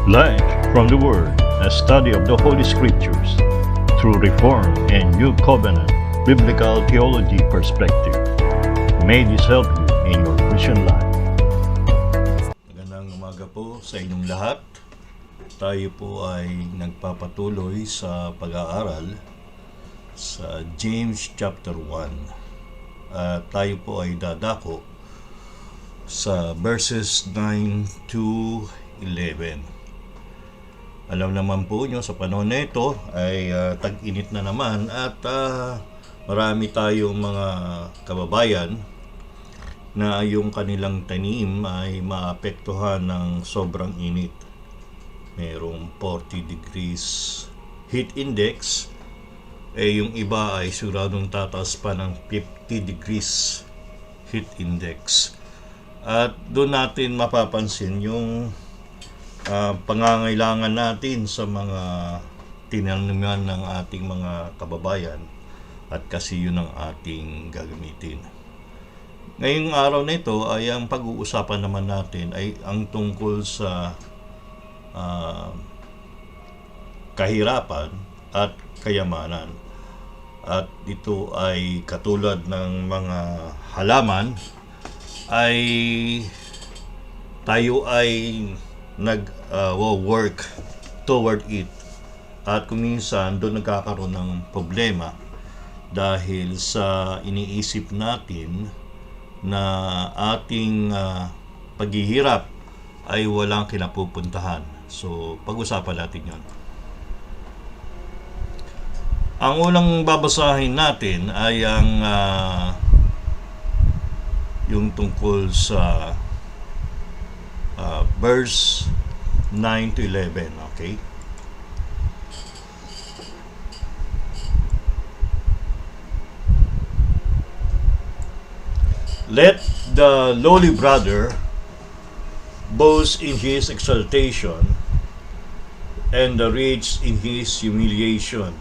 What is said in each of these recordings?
Life from the Word, a study of the Holy Scriptures through Reformed and New Covenant Biblical Theology perspective. May this help you in your Christian life. Magandang umaga po sa inyong lahat. Tayo po ay nagpapatuloy sa pag-aaral sa James chapter 1. Tayo po ay dadako sa verses 9 to 11. Alam naman po nyo, sa panahon na ito ay tag-init na naman at marami tayong mga kababayan na yung kanilang tanim ay maapektuhan ng sobrang init. Merong 40 degrees heat index, yung iba ay siguradong tataas pa ng 50 degrees heat index. At doon natin mapapansin yung pangangailangan natin sa mga tinaniman ng ating mga kababayan at kasi yun ang ating gagamitin. Ngayong araw na ito ay ang pag-uusapan naman natin ay ang tungkol sa kahirapan at kayamanan. At ito ay katulad ng mga halaman ay tayo ay nag-work toward it. At kung minsan doon nagkakaroon ng problema dahil sa iniisip natin na ating paghihirap ay walang kinapupuntahan. So, pag-usapan natin yon. Ang unang babasahin natin ay ang yung tungkol sa verse 9 to 11, okay? Let the lowly brother boast in his exaltation, and the rich in his humiliation,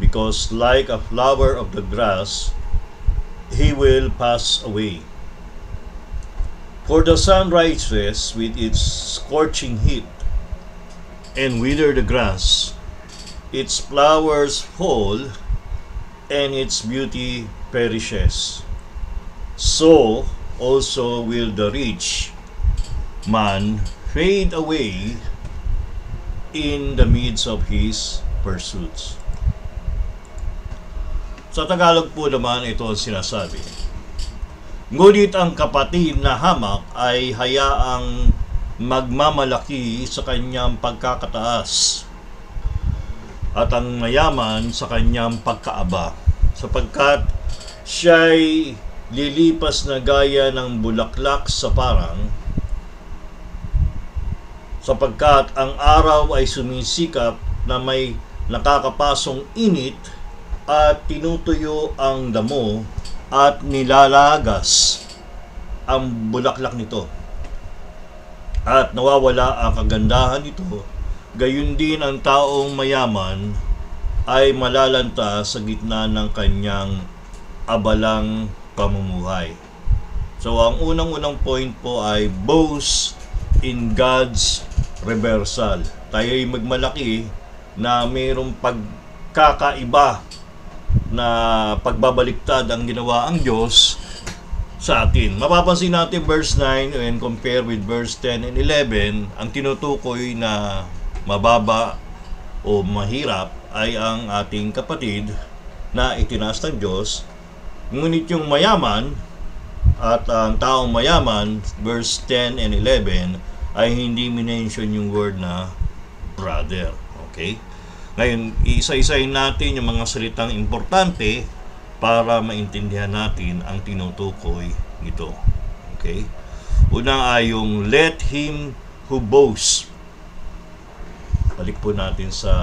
because like a flower of the grass, he will pass away. For the sun rises with its scorching heat, and wither the grass, its flowers fall, and its beauty perishes. So also will the rich man fade away in the midst of his pursuits. Sa Tagalog po naman ito ang sinasabi. Ngunit ang kapatid na hamak ay hayaang magmamalaki sa kanyang pagkakataas, at ang mayaman sa kanyang pagkaaba, sapagkat siya'y lilipas na gaya ng bulaklak sa parang, sapagkat ang araw ay sumisikap na may nakakapasong init at tinutuyo ang damo at nilalagas ang bulaklak nito, at nawawala ang kagandahan nito. Gayon din ang taong mayaman ay malalanta sa gitna ng kanyang abalang pamumuhay. So ang unang point po ay boast in God's reversal. Tayo ay magmalaki na mayroong pagkakaiba na pagbabaliktad ang ginawa ang Diyos sa atin. Mapapansin natin verse 9 and compare with verse 10 and 11, ang tinutukoy na mababa o mahirap ay ang ating kapatid na itinaas ng Diyos. Ngunit yung mayaman at ang taong mayaman, verse 10 and 11, ay hindi minention yung word na brother. Okay? Ngayon, isa-isahin natin yung mga salitang importante para maintindihan natin ang tinutukoy nito. Okay? Una ay yung let him who boasts. Balik po natin sa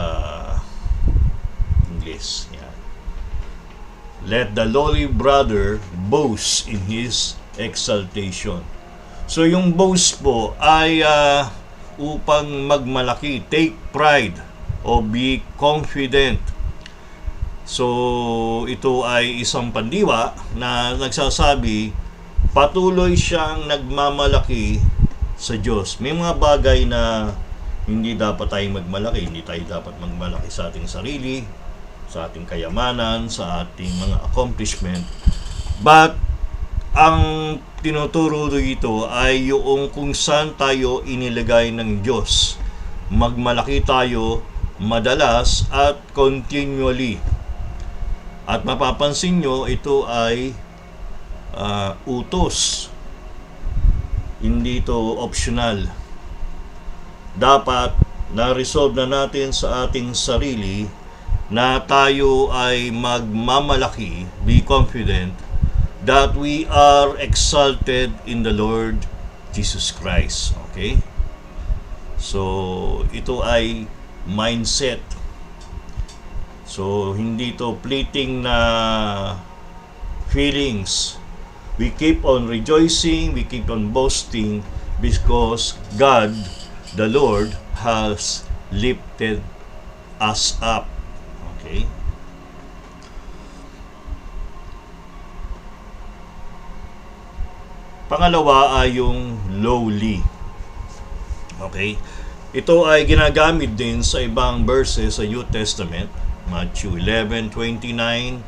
English. Yan. Let the lowly brother boast in his exaltation. So yung boast po ay upang magmalaki, take pride, o be confident. So ito ay isang pandiwa na nagsasabi patuloy siyang nagmamalaki sa Diyos. May mga bagay na Hindi dapat tayong magmalaki, hindi tayo dapat magmalaki sa ating sarili, sa ating kayamanan, sa ating mga accomplishment. But ang tinuturo dito ay yung kung saan tayo inilagay ng Diyos. Magmalaki tayo madalas at continually. At mapapansin nyo, ito ay utos. Hindi ito optional. Dapat na-resolve na natin sa ating sarili na tayo ay magmamalaki, be confident that we are exalted in the Lord Jesus Christ. Okay? So, ito ay mindset. So, hindi ito fleeting na feelings. We keep on rejoicing, we keep on boasting because God, the Lord, has lifted us up. Okay? Pangalawa ay yung lowly. Okay? Ito ay ginagamit din sa ibang verses sa New Testament. Matthew 11:29,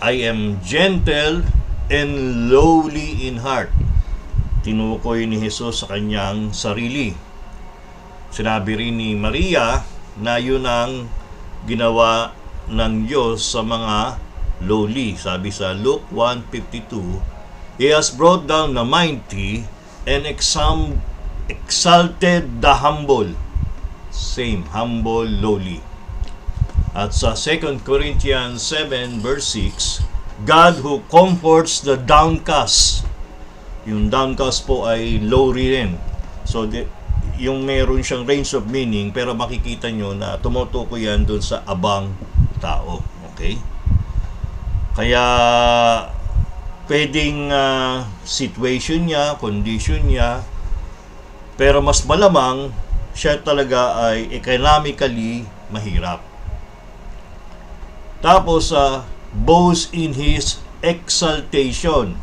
I am gentle and lowly in heart. Tinukoy ni Jesus sa kanyang sarili. Sinabi rin ni Maria na yun ang ginawa ng Diyos sa mga lowly. Sabi sa Luke 1:52, He has brought down the mighty and exalted the humble. Same, humble, lowly. At sa 2 Corinthians 7 verse 6, God who comforts the downcast. Yung downcast po ay lowly rin. So, yung meron siyang range of meaning, pero makikita nyo na tumutukoy yan dun sa abang tao. Okay? Kaya, pwedeng situation niya, condition niya, pero mas malamang, siya talaga ay economically mahirap. Tapos, boast in his exaltation.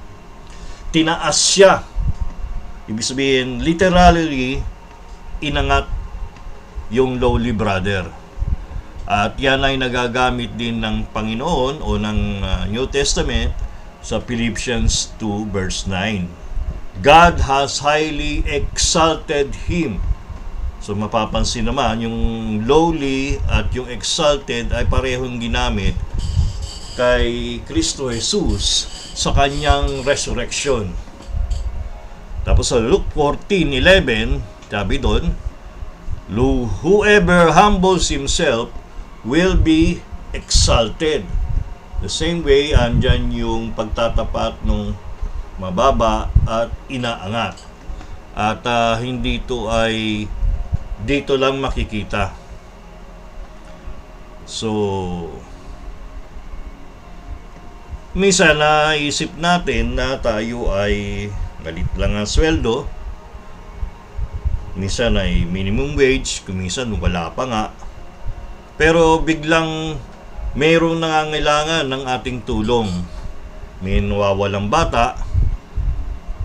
Tinaas siya. Ibig sabihin, literally, inangat yung lowly brother. At yan ay nagagamit din ng Panginoon o ng New Testament sa Philippians 2 verse 9. God has highly exalted him. So mapapansin naman, yung lowly at yung exalted ay parehong ginamit kay Kristo Jesus sa kanyang resurrection. Tapos sa Luke 14:11, sabi doon, whoever humbles himself will be exalted. The same way, andyan yung pagtatapat ng mababa at inaangat. At hindi ito ay dito lang makikita. So, minsan naisip natin na tayo ay galit lang ang sweldo. Minsan ay minimum wage, kuminsan wala pa nga. Pero biglang mayroong nangangailangan ng ating tulong. May nawawalang bata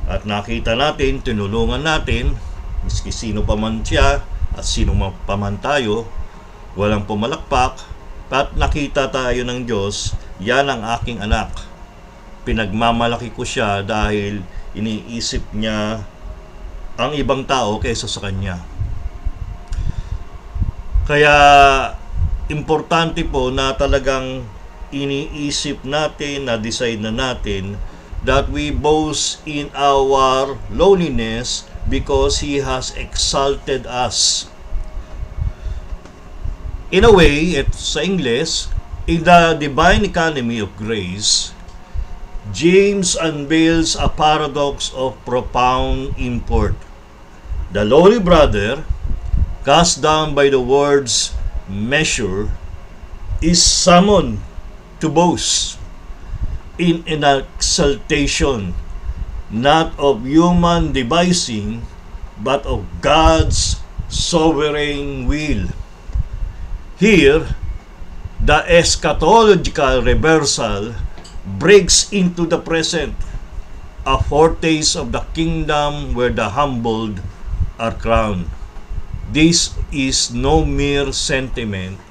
at nakita natin, tinulungan natin, miski sino pa man siya at sino pa man tayo, walang pumalakpak, at nakita tayo ng Diyos, yan ang aking anak. Pinagmamalaki ko siya dahil iniisip niya ang ibang tao kaysa sa kanya. Kaya importante po na talagang iniisip natin, na-decide na natin that we boast in our lowliness because He has exalted us. In a way, sa English, in the divine economy of grace, James unveils a paradox of profound import. The lowly brother, cast down by the word's measure, is summoned to boast in an exaltation, not of human devising, but of God's sovereign will. Here, the eschatological reversal breaks into the present, a foretaste of the kingdom where the humbled are crowned. This is no mere sentiment,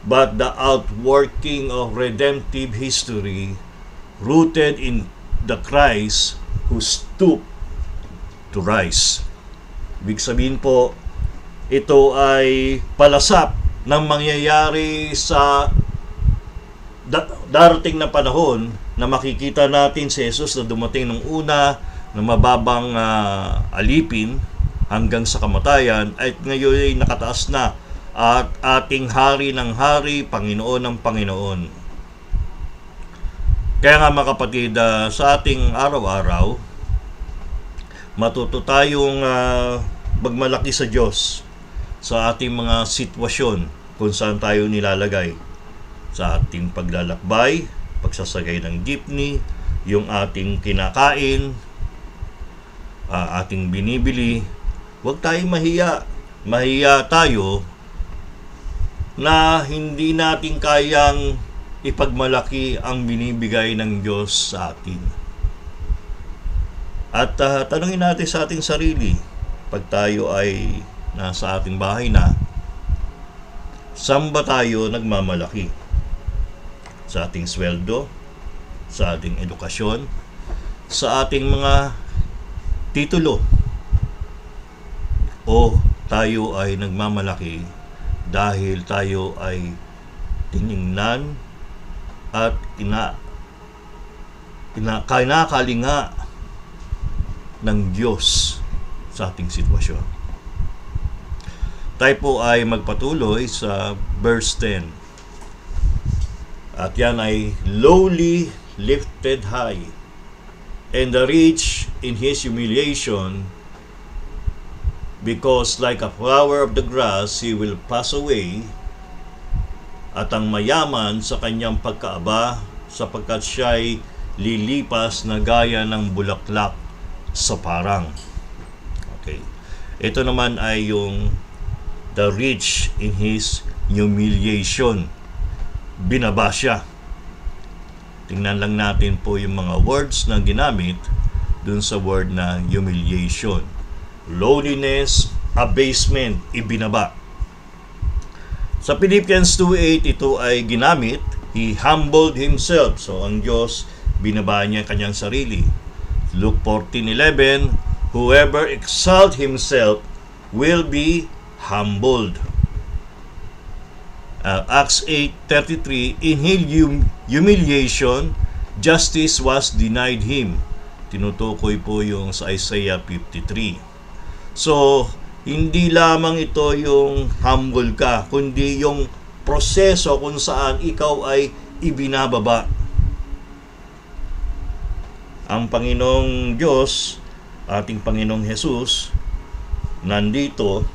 but the outworking of redemptive history rooted in the Christ who stooped to rise. Ibig sabihin po, ito ay palasap ng mangyayari sa darating na panahon na makikita natin si Jesus na dumating nung una na mababang alipin hanggang sa kamatayan at ngayon ay nakataas na at ating hari ng hari, Panginoon ng Panginoon. Kaya nga mga kapatid, sa ating araw-araw, matuto tayong magmalaki sa Diyos sa ating mga sitwasyon kung saan tayo nilalagay. Sa ating paglalakbay, pagsasagay ng jeepney, yung ating kinakain, ating binibili, huwag tayong mahiya. Mahiya tayo na hindi natin kayang ipagmalaki ang binibigay ng Diyos sa atin. At tanungin natin sa ating sarili, pag tayo ay nasa ating bahay na, saan ba tayo nagmamalaki? Sa ating sweldo, sa ating edukasyon, sa ating mga titulo, o tayo ay nagmamalaki dahil tayo ay tiningnan at kinakalinga ng Diyos sa ating sitwasyon. Tayo po ay magpatuloy sa verse 10. At yan ay lowly lifted high, and the rich in his humiliation, because like a flower of the grass he will pass away, at ang mayaman sa kanyang pagkaaba, sapagkat siya'y lilipas na gaya ng bulaklak sa parang. Okay. Ito naman ay yung the rich in his humiliation. Binaba siya. Tingnan lang natin po yung mga words na ginamit dun sa word na humiliation. Lowliness, abasement, ibinaba. Sa Philippians 2:8 ito ay ginamit, he humbled himself. So ang Diyos, binaba niya kanyang sarili. Luke 14:11, whoever exalt himself will be humbled. Acts 8:33, in his humiliation, justice was denied him. Tinutukoy po yung sa Isaiah 53. So, hindi lamang ito yung humble ka, kundi yung proseso kung saan ikaw ay ibinababa. Ang Panginoong Diyos, ating Panginoong Jesus, nandito,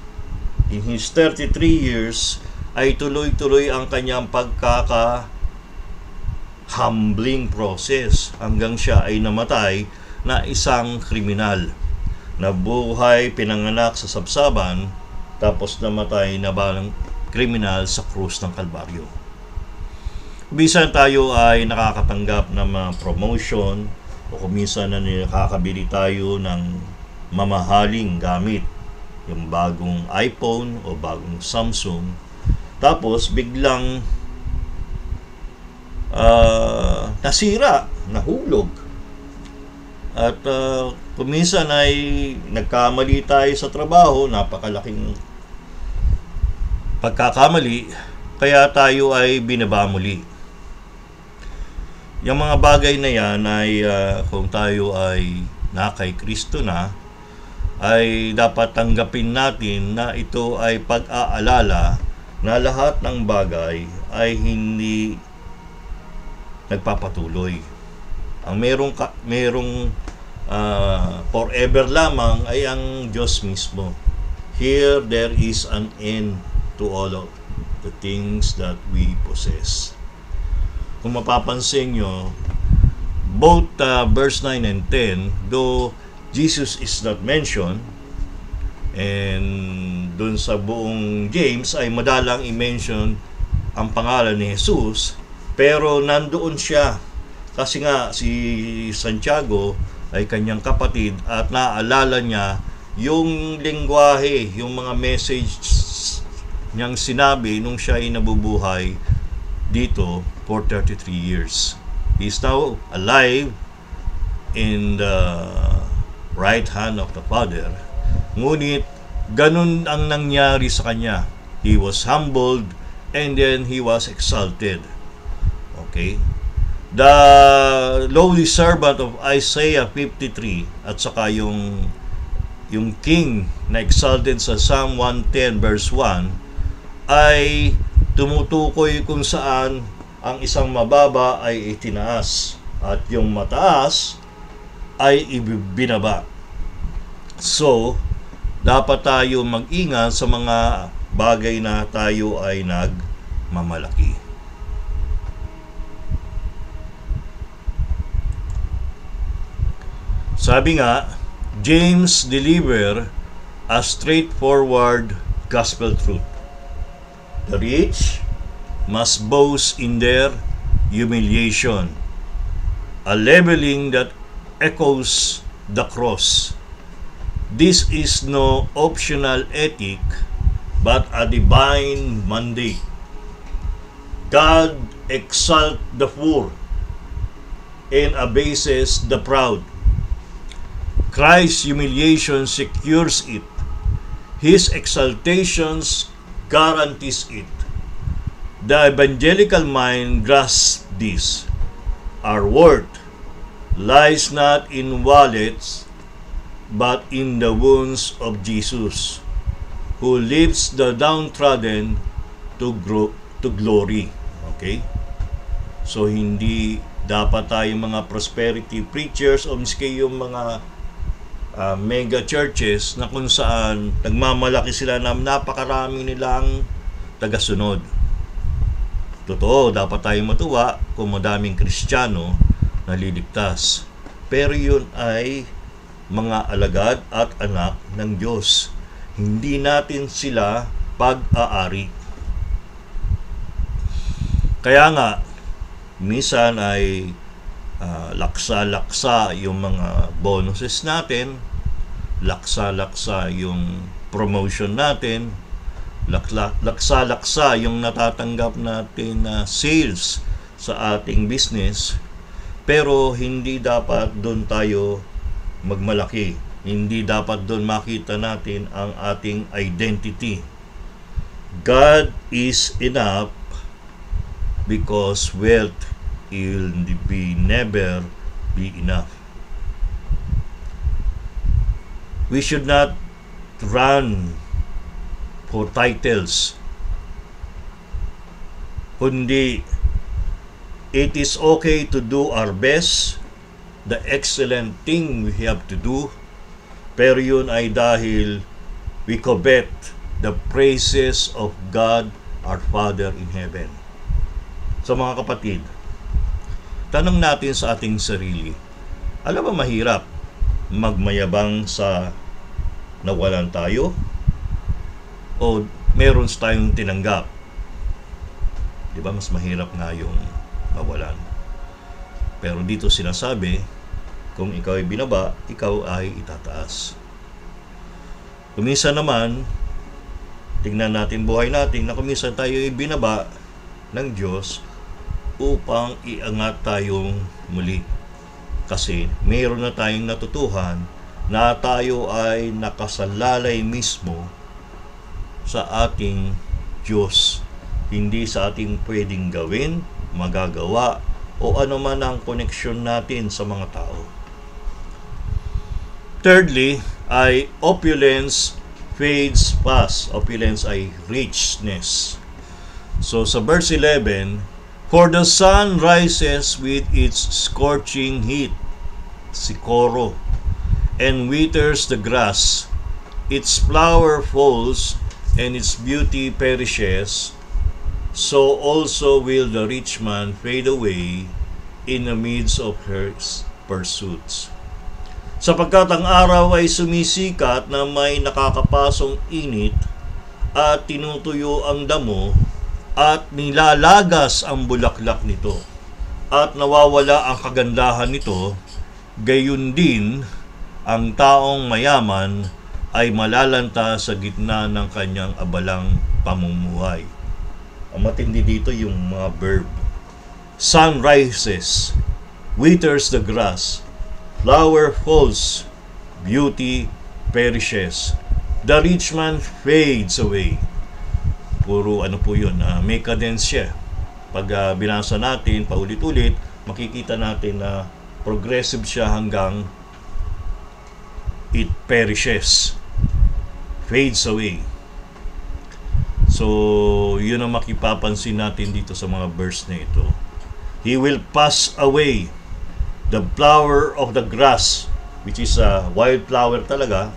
in His 33 years, ay tuloy-tuloy ang kanyang pagkaka-humbling process hanggang siya ay namatay na isang kriminal. Nabuhay, pinanganak sa sabsaban, tapos namatay na balang kriminal sa krus ng Kalbaryo. Kuminsan tayo ay nakakatanggap ng mga promotion o kuminsan na nakakabili tayo ng mamahaling gamit, yung bagong iPhone o bagong Samsung. Tapos biglang nasira, nahulog. At kuminsan ay nagkamali tayo sa trabaho, napakalaking pagkakamali, kaya tayo ay binaba muli. Yung mga bagay na yan ay kung tayo ay kay Kristo na, ay dapat tanggapin natin na ito ay pag-aalala na lahat ng bagay ay hindi nagpapatuloy. Ang merong forever lamang ay ang Diyos mismo. Here there is an end to all of the things that we possess. Kung mapapansin nyo, both verse 9 and 10, though Jesus is not mentioned, and dun sa buong James ay madalang i-mention ang pangalan ni Jesus, pero nandoon siya kasi nga si Santiago ay kanyang kapatid at naaalala niya yung lengguwahe, yung mga message niyang sinabi nung siya ay nabubuhay dito for 33 years. He is now alive in the right hand of the Father. Ngunit ganun ang nangyari sa kanya. He was humbled and then he was exalted. Okay? The lowly servant of Isaiah 53 at saka yung king na exalted sa Psalm 110 verse 1 ay tumutukoy kung saan ang isang mababa ay itinaas at yung mataas ay ibinaba. So, dapat tayo mag-ingat sa mga bagay na tayo ay nagmamalaki. Sabi nga, James deliver a straightforward gospel truth. The rich must boast in their humiliation, a leveling that echoes the cross. This is no optional ethic, but a divine mandate. God exalts the poor and abases the proud. Christ's humiliation secures it. His exaltations guarantees it. The evangelical mind grasps this. Our worth lies not in wallets, but in the wounds of Jesus, who lifts the downtrodden to glory. Okay? So, hindi dapat tayong mga prosperity preachers o miski yung mga mega churches na kung saan nagmamalaki sila na napakarami nilang tagasunod. Totoo, dapat tayong matuwa kung madaming Kristiyano na liligtas. Pero yun ay mga alagad at anak ng Diyos. Hindi natin sila pag-aari. Kaya nga, minsan ay laksa-laksa yung mga bonuses natin, laksa-laksa yung promotion natin, laksa-laksa yung natatanggap natin na sales sa ating business, pero hindi dapat doon tayo magmalaki. Hindi dapat doon makita natin ang ating identity. God is enough because wealth will never be enough. We should not run for titles. Kundi, it is okay to do our best, the excellent thing we have to do, pero yun ay dahil we covet the praises of God, our Father in heaven. So mga kapatid, tanong natin sa ating sarili, alam ba mahirap magmayabang sa nawalan tayo? O meron tayong tinanggap? Di ba mas mahirap nga yung mawalan. Pero dito sinasabi, kung ikaw ay binaba, ikaw ay itataas. Kuminsan naman, tingnan natin buhay natin na kuminsan tayo ay binaba ng Diyos upang iangat tayong muli. Kasi mayroon na tayong natutuhan na tayo ay nakasalalay mismo sa ating Diyos. Hindi sa ating pwedeng gawin, magagawa, o ano man ang koneksyon natin sa mga tao. Thirdly, ay opulence fades fast. Opulence ay richness. So sa verse 11, for the sun rises with its scorching heat, sikoro, and withers the grass. Its flower falls, and its beauty perishes. So also will the rich man fade away in the midst of her pursuits. Sapagkat ang araw ay sumisikat na may nakakapasong init at tinutuyo ang damo at nilalagas ang bulaklak nito at nawawala ang kagandahan nito, gayon din ang taong mayaman ay malalanta sa gitna ng kanyang abalang pamumuhay. Ang matindi dito yung mga verb. Sun rises, withers the grass, flower falls, beauty perishes, the rich man fades away. Puro ano po yun, may kadensya. Pag binasa natin paulit-ulit, makikita natin na progressive siya hanggang it perishes, fades away. So, yun ang makipapansin natin dito sa mga verse na ito. He will pass away. The flower of the grass, which is a wild flower talaga,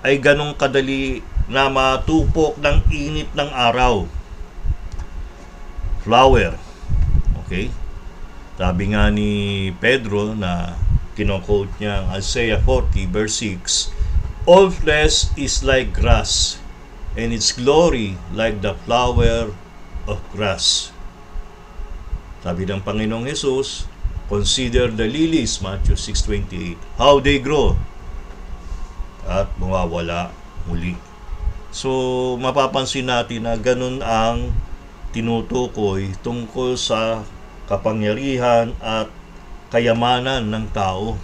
ay ganong kadali na matupok ng init ng araw. Flower. Okay? Sabi nga ni Pedro na kino-quote niya ang Isaiah 40 verse 6, all flesh is like grass, and its glory like the flower of grass. Sabi ng Panginoong Jesus, consider the lilies, Matthew 6:28, how they grow, at mawawala muli. So, mapapansin natin na ganun ang tinutukoy tungkol sa kapangyarihan at kayamanan ng tao.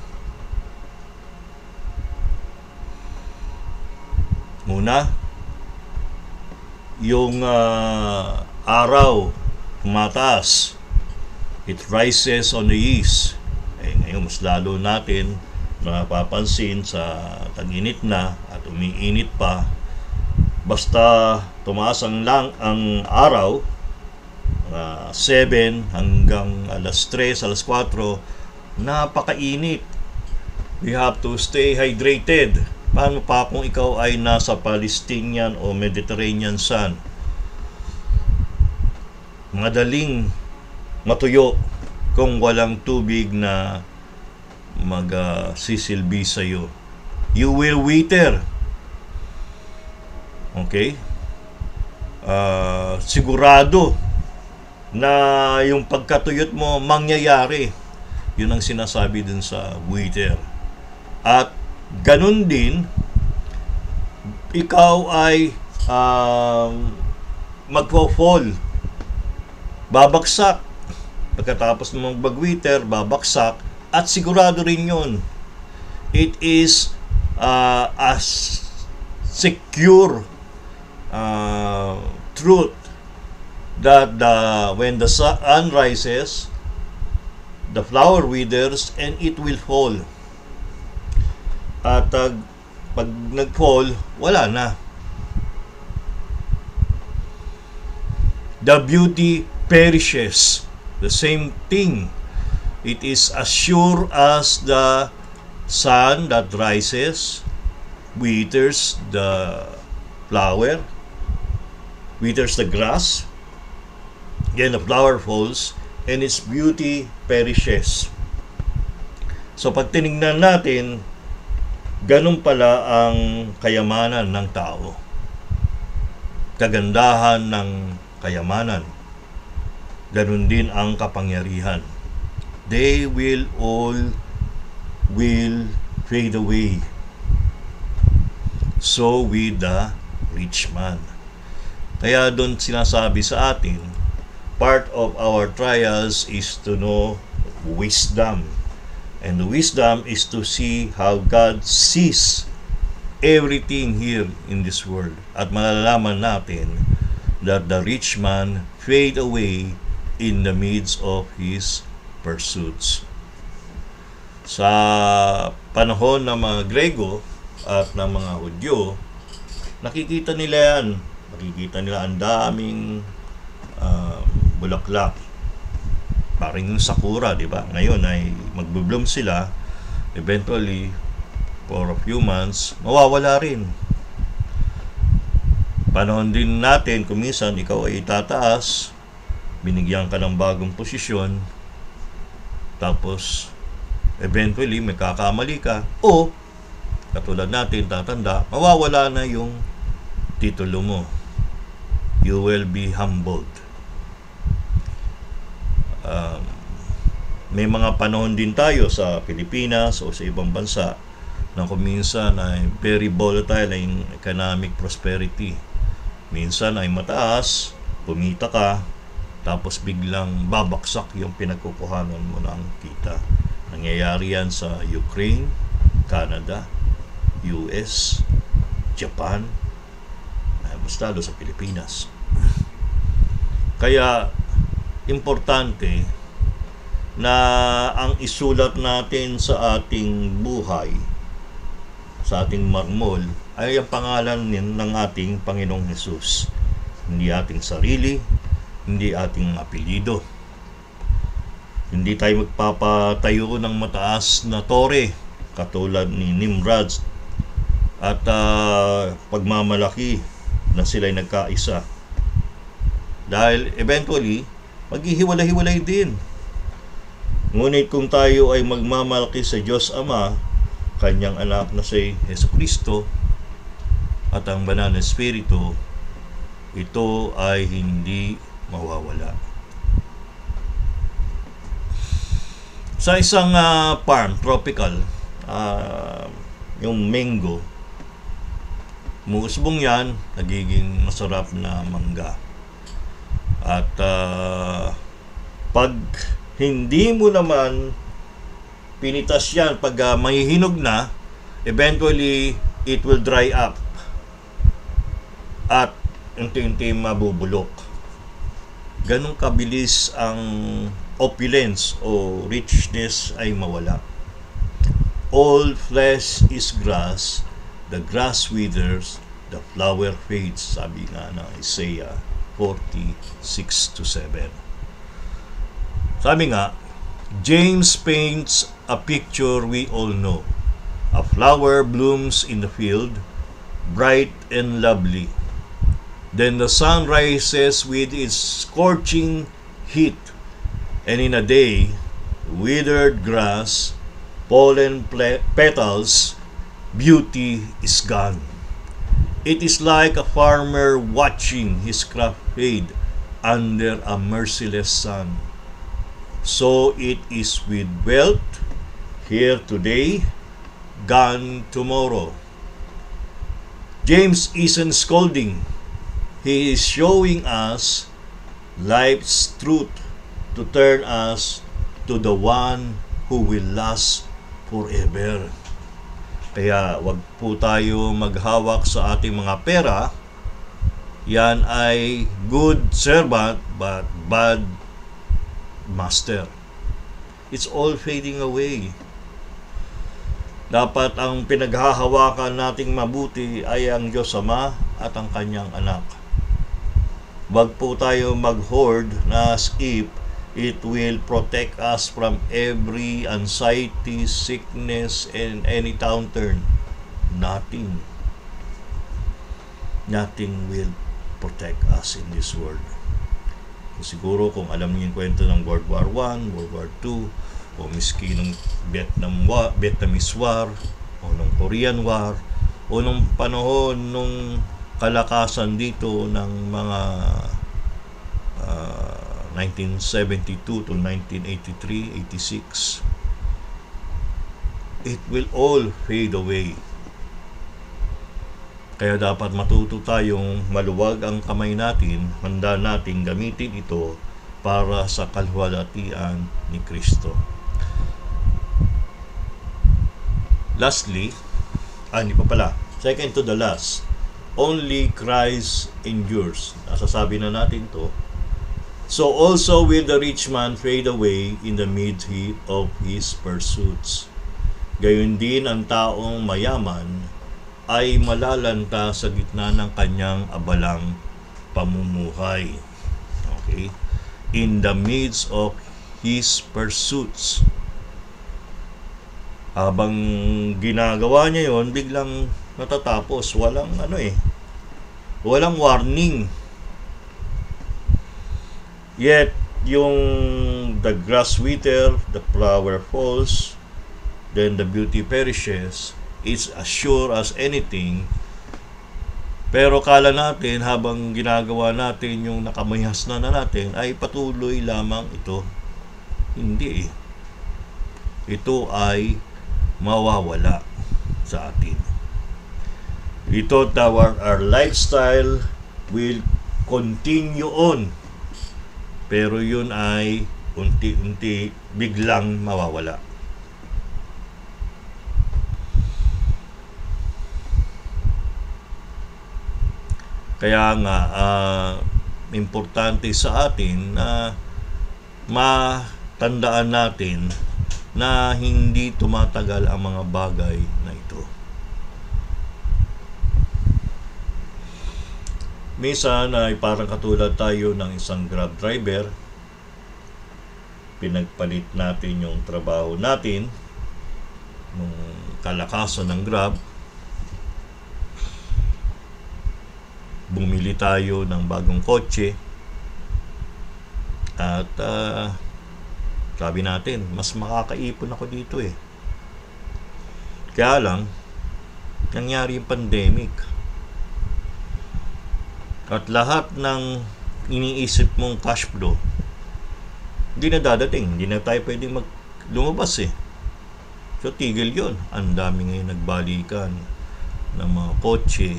Muna, yung araw tumataas, it rises on the east. Ngayon mas lalo natin napapansin sa tag-init na at umiinit pa. Basta tumaas ang araw, 7 hanggang alas 3, alas 4, napakainit. We have to stay hydrated. Paano pa kung ikaw ay nasa Palestinian o Mediterranean sun? Madaling matuyo kung walang tubig na magsisilbi sa'yo. You will wither. Okay? Sigurado na yung pagkatuyot mo mangyayari. Yun ang sinasabi dun sa wither. At ganun din, ikaw ay magpo-fall, babagsak. Pagkatapos ng mag-wither, babagsak. At sigurado rin yun. It is a secure truth that when the sun rises, the flower withers and it will fall. At pag nag-fall, wala na. The beauty perishes. The same thing. It is as sure as the sun that rises, withers the flower, withers the grass, then the flower falls, and its beauty perishes. So pag tinignan natin, ganun pala ang kayamanan ng tao. Kagandahan ng kayamanan. Ganun din ang kapangyarihan. They will all fade away. So with the rich man. Kaya doon sinasabi sa atin, part of our trials is to know wisdom. And the wisdom is to see how God sees everything here in this world. At malalaman natin that the rich man fade away in the midst of his pursuits. Sa panahon ng mga Grego at ng mga Hudyo, nakikita nila yan. Nakikita nila ang daming bulaklak. Parang yung sakura, di ba? Ngayon ay magbo-bloom sila. Eventually, for a few months, mawawala rin. Panahon din natin, kung minsan ikaw ay tataas, binigyan ka ng bagong posisyon, tapos eventually may kakamali ka, o katulad natin, tatanda, mawawala na yung titulo mo. You will be humbled. May mga panahon din tayo sa Pilipinas o sa ibang bansa na kung minsan ay very volatile ang economic prosperity. Minsan ay mataas, kumita ka, tapos biglang babaksak yung pinagkukuhanan mo ng kita. Nangyayari yan sa Ukraine, Canada, US, Japan, mas lalo sa Pilipinas. Kaya, importante na ang isulat natin sa ating buhay, sa ating marmol, ay ang pangalan ng ating Panginoong Hesus. Hindi ating sarili, hindi ating apelyido. Hindi tayo magpapatayo ng mataas na tore katulad ni Nimrod at pagmamalaki na sila'y nagkaisa. Dahil eventually, maghihiwalay-hiwalay din. Ngunit kung tayo ay magmamalaki sa Diyos Ama, Kanyang anak na si Jesucristo, at ang Banal na Espiritu, ito ay hindi mawawala. Sa isang farm, tropical, yung mango, muusbong yan, nagiging masarap na mangga. At pag hindi mo naman pinitas yan, pag mahihinog na, eventually, it will dry up. At unti-unti mabubulok. Ganong kabilis ang opulence o richness ay mawala. All flesh is grass, the grass withers, the flower fades, sabi nga ng Isaiah 46:7. Sabi nga, James paints a picture we all know. A flower blooms in the field, bright and lovely. Then the sun rises with its scorching heat, and in a day, withered grass, fallen petals, beauty is gone. It is like a farmer watching his crop fade under a merciless sun. So it is with wealth, here today, gone tomorrow. James isn't scolding. He is showing us life's truth to turn us to the one who will last forever. Kaya wag po tayo maghawak sa ating mga pera. Yan ay good servant but bad master. It's all fading away. Dapat ang pinaghahawakan nating mabuti ay ang Diyos Ama at ang Kanyang anak. Wag po tayo mag-hoard na as if it will protect us from every anxiety, sickness, and any downturn. Nothing. Nothing will protect us in this world. Siguro kung alam niyo yung kwento ng World War I, World War II, o miski ng Vietnamese War, o ng Korean War, o nung panahon nung kalakasan dito ng mga 1972 to 1983, 86, it will all fade away. Kaya dapat matuto tayong maluwag ang kamay natin, handa natin gamitin ito para sa kalwalhatian ni Kristo. Lastly, hindi pa pala, second to the last, only Christ endures. Nasasabi na natin to. So also will the rich man fade away in the midheat of his pursuits. Gayon din ang taong mayaman ay malalanta sa gitna ng kanyang abalang pamumuhay. Okay? In the midst of his pursuits. Habang ginagawa niya yon, biglang natatapos. Walang walang warning. Yet, yung the grass wither, the flower falls, then the beauty perishes, it's as sure as anything. Pero kala natin habang ginagawa natin yung nakamayhas na natin ay patuloy lamang ito. Hindi. Ito ay mawawala. sa atin. Ito our lifestyle will continue on. Pero yun ay unti-unti biglang mawawala. Kaya nga, importante sa atin na matandaan natin na hindi tumatagal ang mga bagay na ito. Minsan ay parang katulad tayo ng isang Grab driver. Pinagpalit natin yung trabaho natin, nung kalakasan ng Grab. Bumili tayo ng bagong kotse at sabi natin, mas makakaipon ako dito eh. Kaya lang, nangyari yung pandemic. At lahat ng iniisip mong cash flow, hindi na dadating. Hindi na tayo pwedeng lumabas eh. So, tigil yun. Ang dami ngayon nagbalikan ng mga kotse,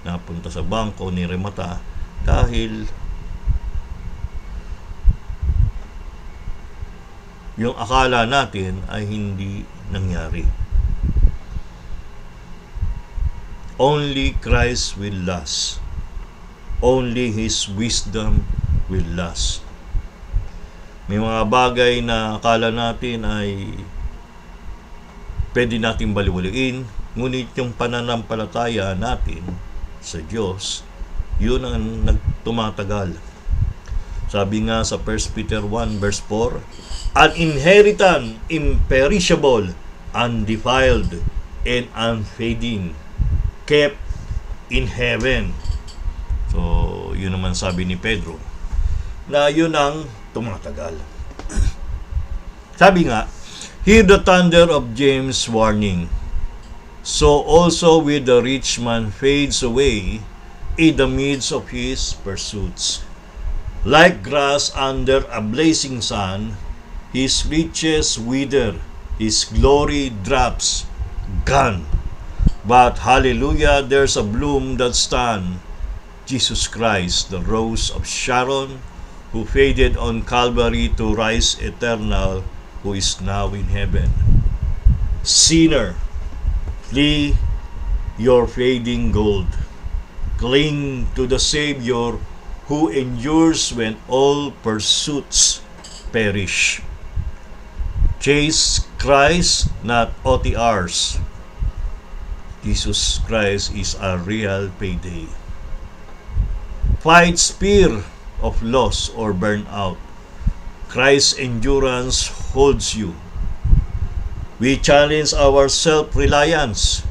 napunta sa bangko ni remata dahil yung akala natin ay hindi nangyari. Only Christ will last. Only His wisdom will last. May mga bagay na akala natin ay pwede natin baliwaliin, ngunit yung pananampalataya natin sa Diyos, yun ang nagtumatagal. Sabi nga sa 1 Peter 1 verse 4, an inheritance imperishable, undefiled, and unfading, kept in heaven. So, yun naman sabi ni Pedro, na yun ang tumatagal. Sabi nga, hear the thunder of James' warning. So also with the rich man fades away in the midst of his pursuits. Like grass under a blazing sun, his riches wither, his glory drops, gone. But hallelujah, there's a bloom that stand, Jesus Christ, the rose of Sharon, who faded on Calvary to rise eternal, who is now in heaven. Sinner, flee your fading gold. Cling to the Savior who endures when all pursuits perish. Chase Christ, not OTRs. Jesus Christ is a real payday. Fight fear of loss or burnout. Christ's endurance holds you. We challenge our self-reliance.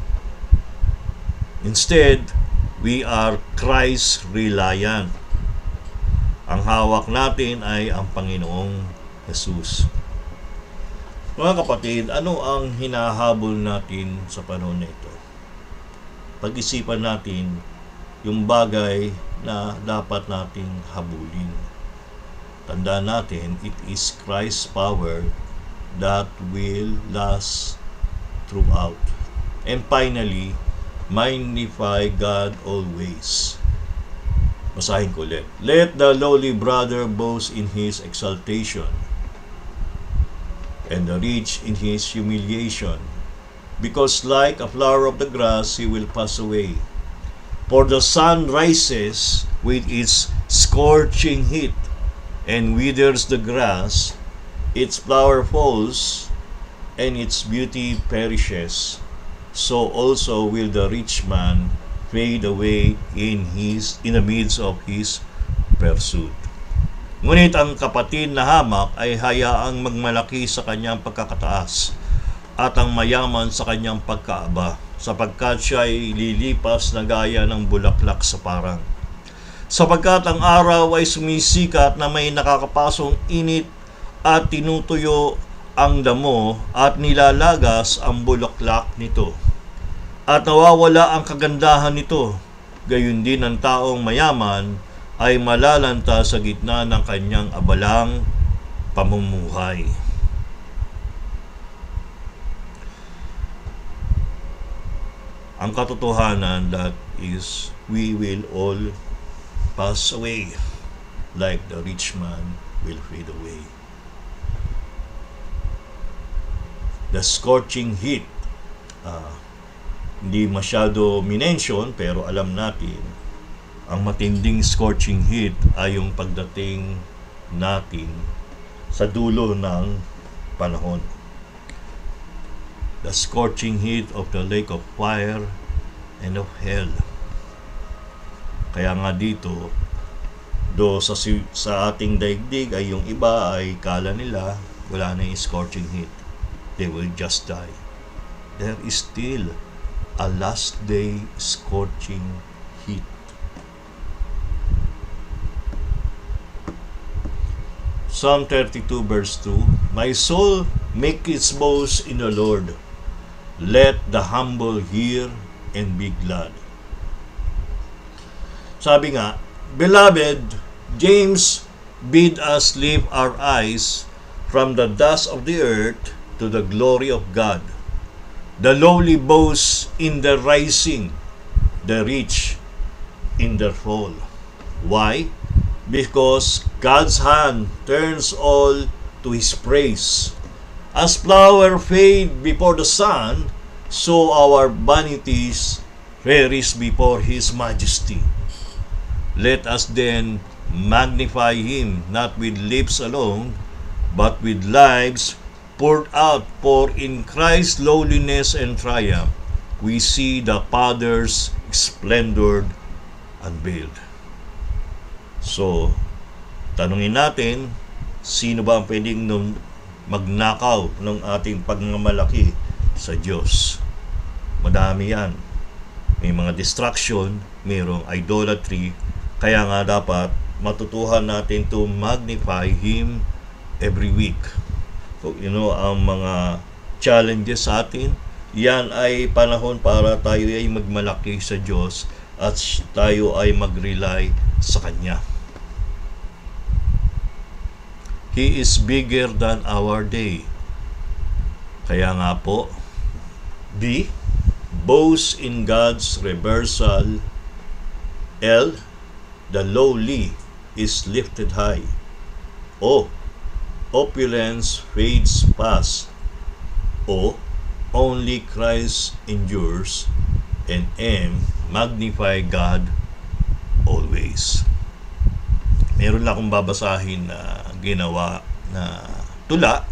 Instead, we are Christ-reliant. Ang hawak natin ay ang Panginoong Jesus. Mga kapatid, ano ang hinahabol natin sa panahon na ito? Pag-isipan natin yung bagay na dapat nating habulin. Tandaan natin, it is Christ's power that will last throughout. And finally, magnify God always. Basahin ko ulit. Let the lowly brother boast in his exaltation, and the rich in his humiliation, because like a flower of the grass he will pass away. For the sun rises with its scorching heat, and withers the grass, its flower falls, and its beauty perishes. So also will the rich man fade away in the midst of his pursuit. Ngunit ang kapatid na hamak ay hayaang magmalaki sa kanyang pagkakataas at ang mayaman sa kanyang pagkaaba, sapagkat siya ay lilipas na gaya ng bulaklak sa parang. Sapagkat ang araw ay sumisikat na may nakakapasong init at tinutuyo ang damo at nilalagas ang bulaklak nito. At nawawala ang kagandahan nito. Gayon din ang taong mayaman ay malalanta sa gitna ng kanyang abalang pamumuhay. ang katotohanan that is we will all pass away like the rich man will fade away. The scorching heat, hindi masyado minention pero alam natin ang matinding scorching heat ay yung pagdating natin sa dulo ng panahon. The scorching heat of the lake of fire and of hell. Kaya nga dito, sa ating daigdig ay yung iba ay kala nila wala na yung scorching heat. They will just die. There is still a last day scorching heat. Psalm 32 verse 2, My soul make its boast in the Lord. Let the humble hear and be glad. Sabi nga, Beloved, James bid us lift our eyes from the dust of the earth to the glory of God. The lowly boast in their rising, the rich in their fall. Why? Because God's hand turns all to His praise. As flower fade before the sun, so our vanities perish before His majesty. Let us then magnify Him, not with lips alone, but with lives poured out, for in Christ's lowliness and triumph, we see the Father's splendor unveiled. So, tanungin natin, sino ba ang pwedeng magnakaw ng ating pagmamalaki sa Diyos? Madami yan. May mga distraction, mayroong idolatry, kaya nga dapat matutuhan natin to magnify Him every week. So, ang mga challenges sa atin, yan ay panahon para tayo ay magmalaki sa Diyos at tayo ay mag-rely sa Kanya. He is bigger than our day. Kaya nga po, B, boast in God's reversal. L, the lowly is lifted high. O, opulence fades fast. O, only Christ endures. And M, magnify God always. Meron lang akong babasahin na ginawa na tula.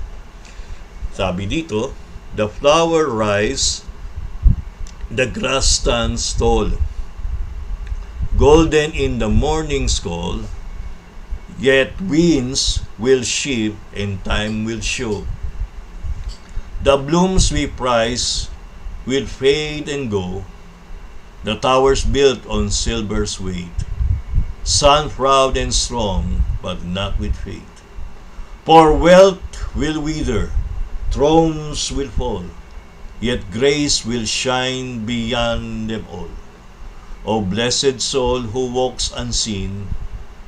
Sabi dito, the flower rise, the grass stands tall, golden in the morning's call, yet winds will shift and time will show. The blooms we prize will fade and go, the towers built on silver's weight, sun proud and strong, but not with faith. For wealth will wither, thrones will fall, yet grace will shine beyond them all. O blessed soul who walks unseen,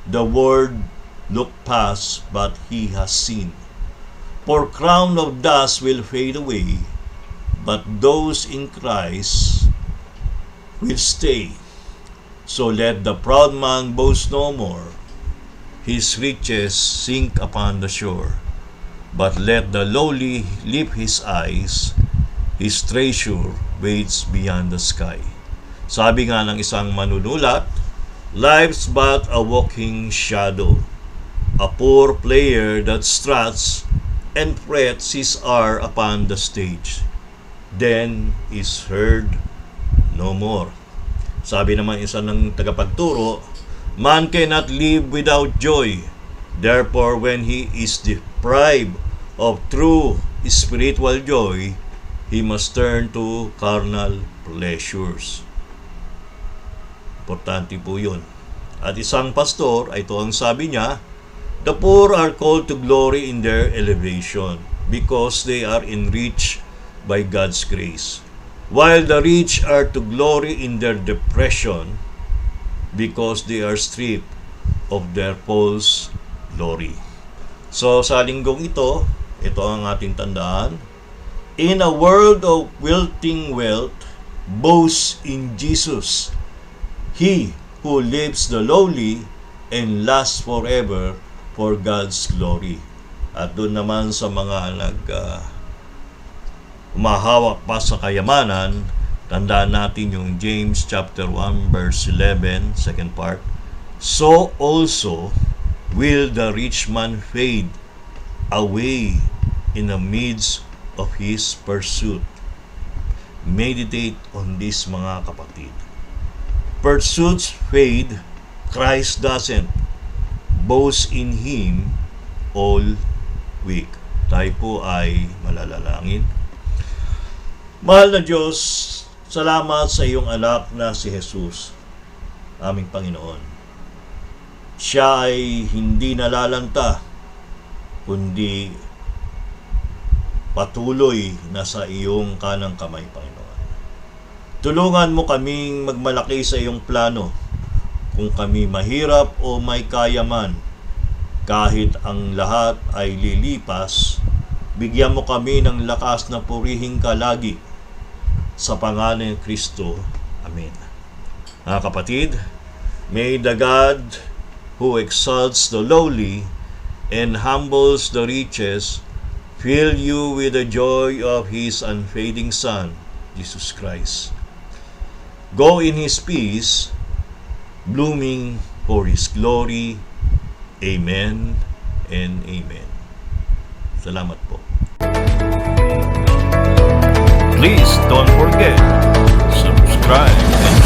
the world look past, but he has seen. For crown of dust will fade away, but those in Christ will stay. So let the proud man boast no more, his riches sink upon the shore. But let the lowly lift his eyes, his treasure waits beyond the sky. Sabi nga ng isang manunulat, life's but a walking shadow, a poor player that struts and frets his hour upon the stage, then is heard no more. Sabi naman isa ng tagapagturo, man cannot live without joy. Therefore, when he is deprived of true spiritual joy, he must turn to carnal pleasures. Importante po yun. At isang pastor, ito ang sabi niya, the poor are called to glory in their elevation because they are enriched by God's grace, while the rich are to glory in their depression because they are stripped of their false glory. So sa linggong ito ang ating tandaan. In a world of wilting wealth, boast in Jesus, He who lives the lowly and lasts forever for God's glory. At doon naman sa mga umahawak pa sa kayamanan, tandaan natin yung James chapter 1 verse 11, second part. So also will the rich man fade away in the midst of his pursuit. Meditate on this, mga kapatid. Pursuits fade, Christ doesn't. Boast in Him all week. Tayo po ay malalalangin. Mahal na Diyos, salamat sa iyong anak na si Jesus, aming Panginoon. Siya ay hindi nalalanta, kundi patuloy na sa iyong kanang kamay, Panginoon. Tulungan mo kaming magmalaki sa iyong plano. Kung kami mahirap o may kaya man, kahit ang lahat ay lilipas, bigyan mo kami ng lakas na purihin ka lagi. Sa pangalan ng Kristo. Amen. Mga kapatid, may the God who exalts the lowly and humbles the riches fill you with the joy of His unfading Son, Jesus Christ. Go in His peace, blooming for His glory. Amen and amen. Salamat po. Please don't forget, subscribe and